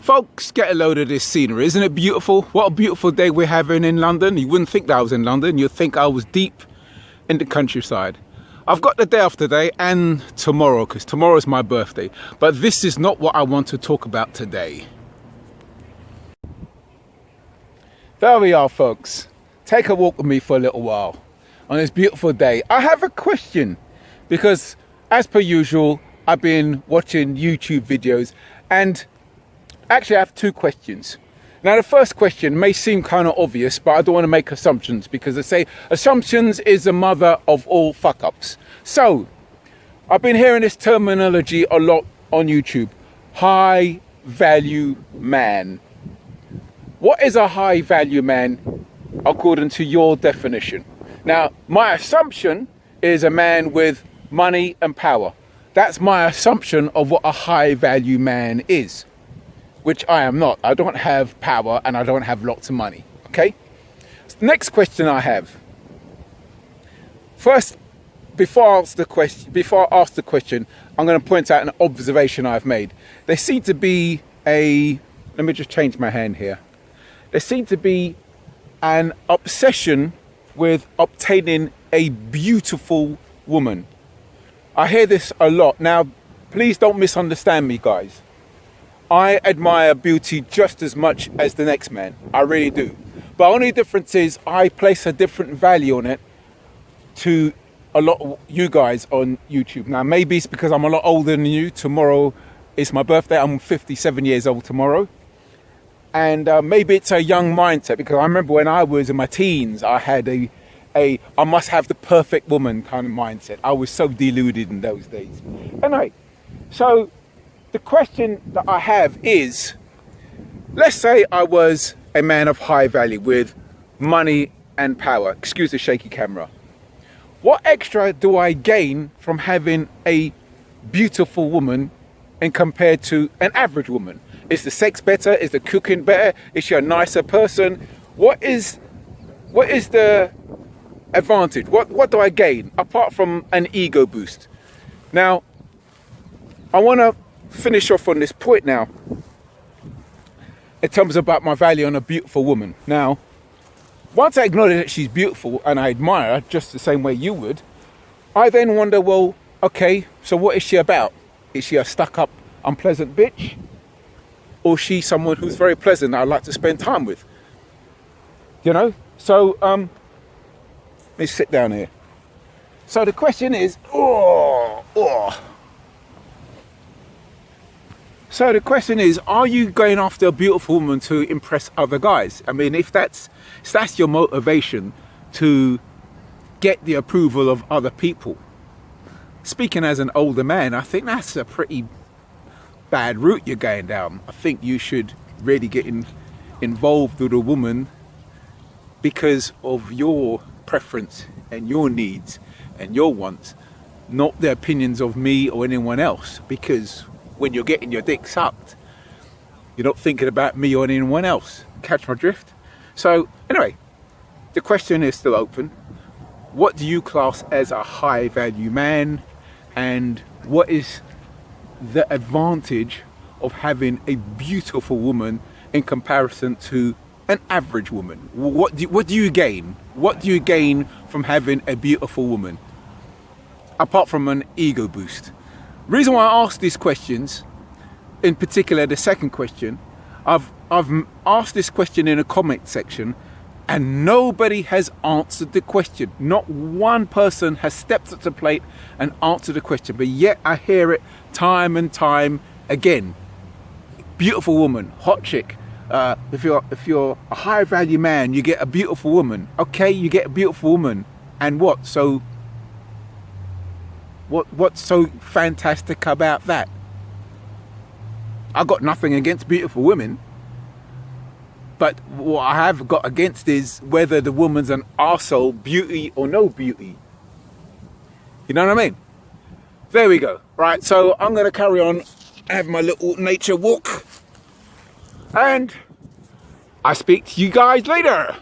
Folks, get a load of this scenery. Isn't it beautiful? What a beautiful day we're having in London. You wouldn't think that I was in London. You'd think I was deep in the countryside. I've got the day off today and tomorrow, because tomorrow is my birthday. But this is not what I want to talk about today. There we are, folks. Take a walk with me for a little while on this beautiful day. I have a question, because as per usual, I've been watching YouTube videos, and actually I have two questions. Now the first question may seem kind of obvious, but I don't want to make assumptions, because they say assumptions is the mother of all fuck-ups. So I've been hearing this terminology a lot on YouTube. High value man. What is a high value man according to your definition? Now my assumption is a man with money and power. That's my assumption of what a high value man is, which I am not. I don't have power and I don't have lots of money. Okay. Next question I have. First, before I ask the question, I'm going to point out an observation I've made. There seems to be let me just change my hand here. There seems to be an obsession with obtaining a beautiful woman. I hear this a lot. Now, please don't misunderstand me, guys. I admire beauty just as much as the next man. I really do. But only difference is I place a different value on it to a lot of you guys on YouTube. Now, maybe it's because I'm a lot older than you. Tomorrow is my birthday. I'm 57 years old tomorrow. And maybe it's a young mindset, because I remember when I was in my teens, I had I must have the perfect woman kind of mindset. I was so deluded in those days. Anyway, so the question that I have is, let's say I was a man of high value with money and power. Excuse the shaky camera. What extra do I gain from having a beautiful woman and compared to an average woman? Is the sex better? Is the cooking better? Is she a nicer person? What is the advantage? What do I gain apart from an ego boost? Now, I want to finish off on this point now in terms about my value on a beautiful woman. Now, once I acknowledge that she's beautiful and I admire her just the same way you would, I then wonder, well, okay, so what is she about? Is she a stuck-up, unpleasant bitch? Or is she someone who's very pleasant that I'd like to spend time with? You know? So, let's sit down here. So the question is, So the question is, are you going after a beautiful woman to impress other guys? I mean, if that's your motivation to get the approval of other people. Speaking as an older man, I think that's a pretty bad route you're going down. I think you should really get involved with a woman because of your preference and your needs and your wants, not the opinions of me or anyone else. Because when you're getting your dick sucked, you're not thinking about me or anyone else. Catch my drift? So anyway, the question is still open. What do you class as a high value man, and what is the advantage of having a beautiful woman in comparison to an average woman? What do you gain? What do you gain from having a beautiful woman apart from an ego boost? Reason why I ask these questions, in particular the second question, I've asked this question in a comment section and nobody has answered the question. Not one person has stepped up to the plate and answered the question, but yet I hear it time and time again. Beautiful woman, hot chick. If you're a high value man, you get a beautiful woman. Okay, you get a beautiful woman, and what? So what's so fantastic about that? I've got nothing against beautiful women, but what I have got against is whether the woman's an arsehole, beauty or no beauty. You know what I mean? There we go. Right, so I'm going to carry on, have my little nature walk, and I speak to you guys later.